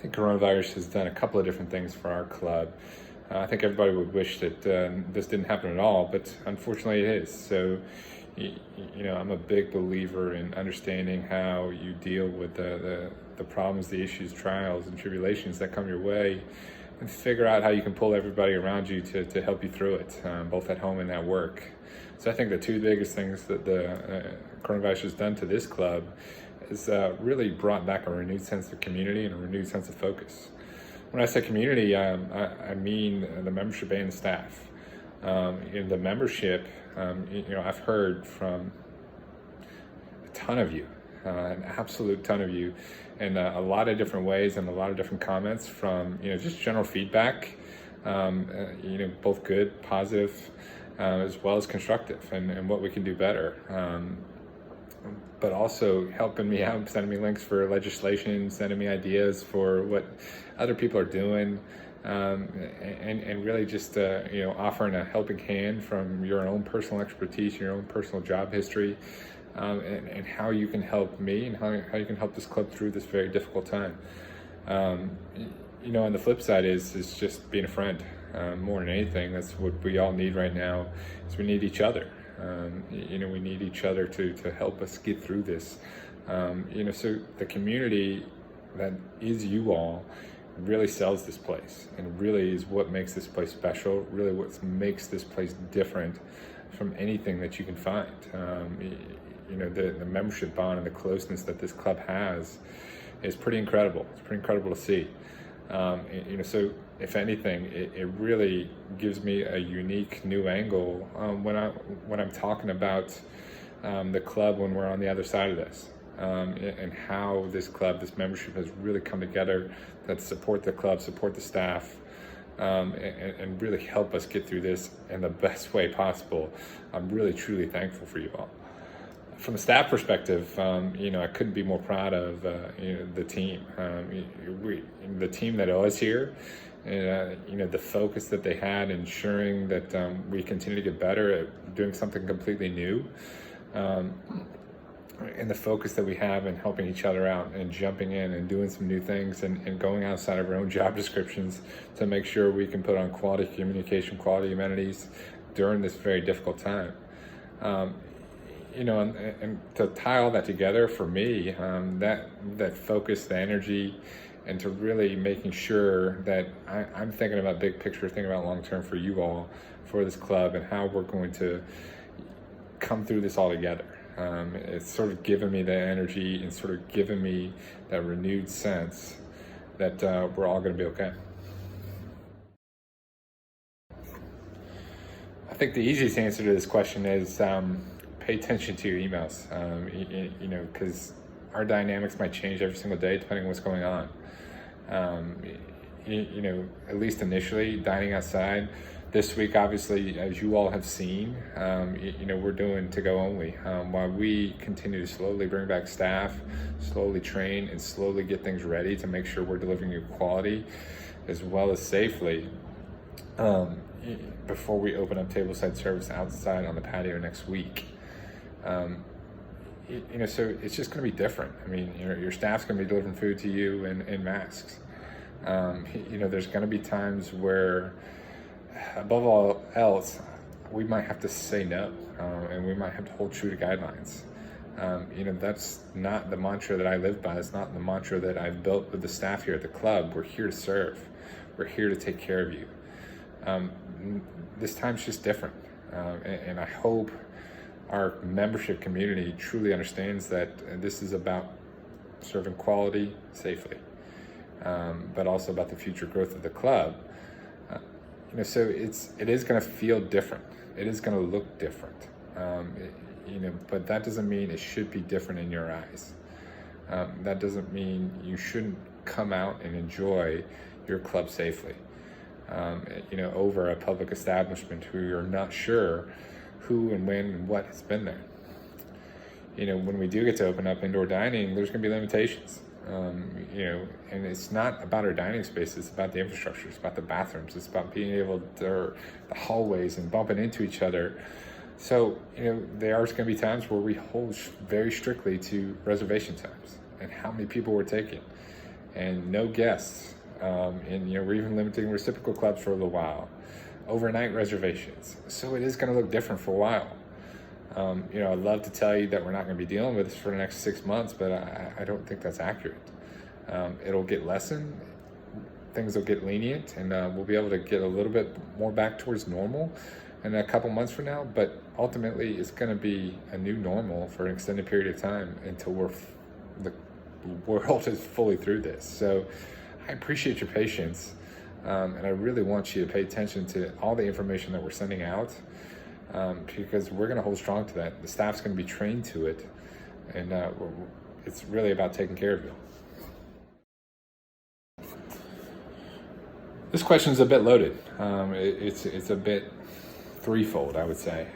think coronavirus has done a couple of different things for our club. I think everybody would wish that this didn't happen at all, but unfortunately it is. So, I'm a big believer in understanding how you deal with the problems, the issues, trials, and tribulations that come your way, and figure out how you can pull everybody around you to help you through it, both at home and at work. So I think the two biggest things that the coronavirus has done to this club is really brought back a renewed sense of community and a renewed sense of focus. When I say community, I mean the membership and the staff. In the membership, I've heard from a ton of you, an absolute ton of you, in a lot of different ways and a lot of different comments from, just general feedback, both good, positive, as well as constructive, and what we can do better. But also helping me out, sending me links for legislation, sending me ideas for what other people are doing, and really just offering a helping hand from your own personal expertise, your own personal job history, and how you can help me and how you can help this club through this very difficult time. And the flip side is just being a friend. More than anything, that's what we all need right now, is we need each other. We need each other to help us get through this. So the community that is you all really sells this place, and really is what makes this place special, really what makes this place different from anything that you can find. The membership bond and the closeness that this club has is pretty incredible. It's pretty incredible to see. So if anything, it really gives me a unique new angle when I'm talking about the club when we're on the other side of this, and how this club, this membership, has really come together to support the club, support the staff, and really help us get through this in the best way possible. I'm really truly thankful for you all. From a staff perspective, I couldn't be more proud of the team. The team that was here, the focus that they had, ensuring that we continue to get better at doing something completely new, and the focus that we have in helping each other out and jumping in and doing some new things and going outside of our own job descriptions to make sure we can put on quality communication, quality amenities during this very difficult time. And to tie all that together for me, that focus, the energy, and to really making sure that I'm thinking about big picture, thinking about long term for you all, for this club, and how we're going to come through this all together. It's sort of given me the energy and sort of given me that renewed sense that we're all going to be okay. I think the easiest answer to this question is pay attention to your emails, because our dynamics might change every single day depending on what's going on. At least initially, dining outside. This week, obviously, as you all have seen, we're doing to-go only. While we continue to slowly bring back staff, slowly train, and slowly get things ready to make sure we're delivering you quality as well as safely, before we open up tableside service outside on the patio next week. So it's just going to be different. I mean, your staff's going to be delivering food to you in masks. There's going to be times where, above all else, we might have to say no, and we might have to hold true to guidelines. That's not the mantra that I live by. It's not the mantra that I've built with the staff here at the club. We're here to serve. We're here to take care of you. This time's just different, and I hope our membership community truly understands that this is about serving quality safely, but also about the future growth of the club. So it is going to feel different. It is going to look different, but that doesn't mean it should be different in your eyes. That doesn't mean you shouldn't come out and enjoy your club safely, over a public establishment who you're not sure who and when and what has been there. When we do get to open up indoor dining, there's going to be limitations. And it's not about our dining space, it's about the infrastructure, it's about the bathrooms, it's about being able to, the hallways and bumping into each other. So, there are going to be times where we hold very strictly to reservation times and how many people we're taking. and no guests. And we're even limiting reciprocal clubs for a little while. Overnight reservations. So it is going to look different for a while. I'd love to tell you that we're not going to be dealing with this for the next 6 months, but I don't think that's accurate. It'll get lessened, things will get lenient, and we'll be able to get a little bit more back towards normal in a couple months from now. But ultimately, it's going to be a new normal for an extended period of time until the world is fully through this. So I appreciate your patience, and I really want you to pay attention to all the information that we're sending out, because we're going to hold strong to that. The staff's going to be trained to it, and it's really about taking care of you. This question is a bit loaded. It's a bit threefold, I would say.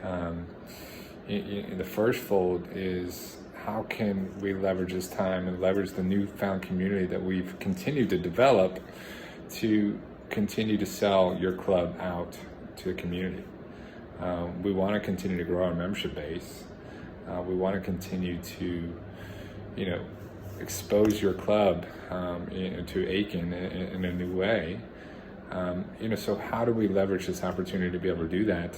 The first fold is, how can we leverage this time and leverage the newfound community that we've continued to develop to continue to sell your club out to the community? We want to continue to grow our membership base. We want to continue to, expose your club to Aiken in a new way. So how do we leverage this opportunity to be able to do that?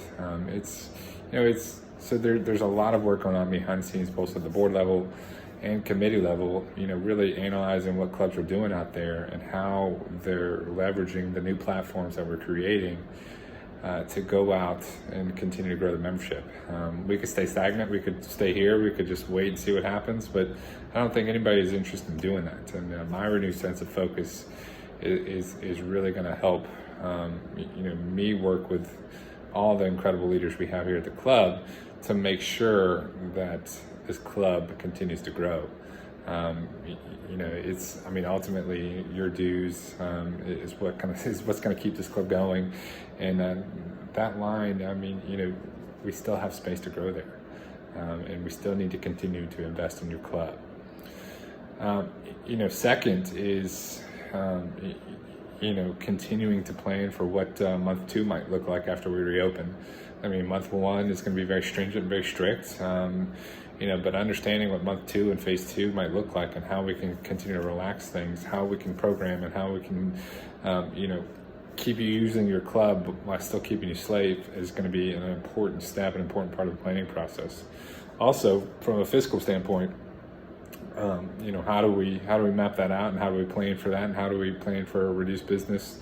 So there's a lot of work going on behind the scenes, both at the board level and committee level, really analyzing what clubs are doing out there and how they're leveraging the new platforms that we're creating to go out and continue to grow the membership. We could stay stagnant, we could stay here, we could just wait and see what happens, but I don't think anybody is interested in doing that. And my renewed sense of focus is really going to help me work with all the incredible leaders we have here at the club to make sure that this club continues to grow. Ultimately your dues is what's going to keep this club going, and that line, we still have space to grow there, and we still need to continue to invest in your club. Second is continuing to plan for what month 2 might look like after we reopen. Month 1 is going to be very stringent, very strict, but understanding what month 2 and phase 2 might look like and how we can continue to relax things, how we can program, and how we can, keep you using your club while still keeping you safe is going to be an important step, an important part of the planning process. Also, from a fiscal standpoint, how do we map that out, and how do we plan for that, and how do we plan for a reduced business,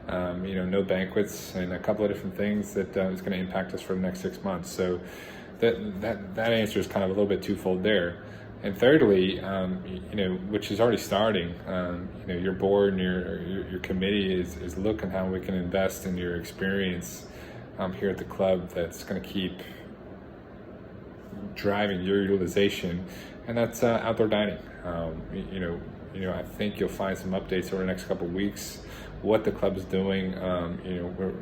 no banquets, and a couple of different things that is going to impact us for the next 6 months. So that answer is kind of a little bit twofold there. And thirdly, which is already starting, your board and your committee is looking how we can invest in your experience here at the club that's going to keep driving your utilization, and that's outdoor dining. I think you'll find some updates over the next couple of weeks, what the club is doing. We're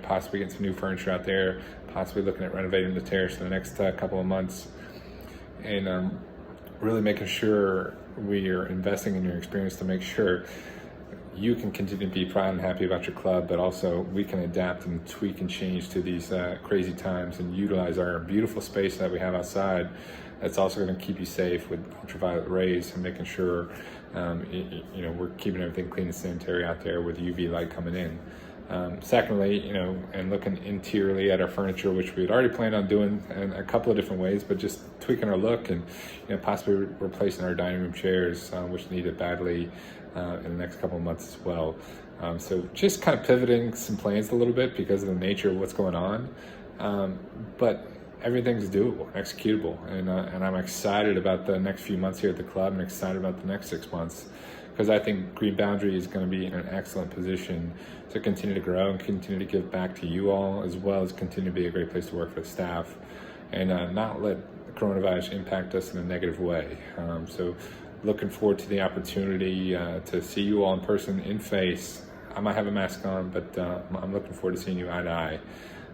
possibly getting some new furniture out there, possibly looking at renovating the terrace in the next couple of months, and really making sure we are investing in your experience to make sure you can continue to be proud and happy about your club, but also we can adapt and tweak and change to these crazy times and utilize our beautiful space that we have outside. That's also going to keep you safe with ultraviolet rays, and making sure we're keeping everything clean and sanitary out there with UV light coming in. Secondly, and looking interiorly at our furniture, which we had already planned on doing in a couple of different ways, but just tweaking our look and possibly replacing our dining room chairs, which need it badly in the next couple of months as well. So just kind of pivoting some plans a little bit because of the nature of what's going on, but everything's doable, executable, and I'm excited about the next few months here at the club, and excited about the next 6 months, because I think Green Boundary is going to be in an excellent position to continue to grow and continue to give back to you all, as well as continue to be a great place to work for the staff, and not let the coronavirus impact us in a negative way. So looking forward to the opportunity to see you all in person, in face. I might have a mask on, but I'm looking forward to seeing you eye to eye,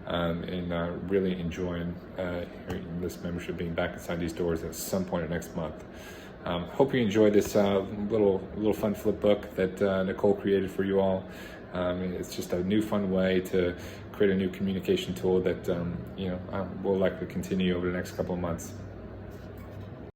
and really enjoying this membership being back inside these doors at some point next month. Hope you enjoyed this little fun flip book that Nicole created for you all. It's just a new fun way to create a new communication tool that will likely continue over the next couple of months.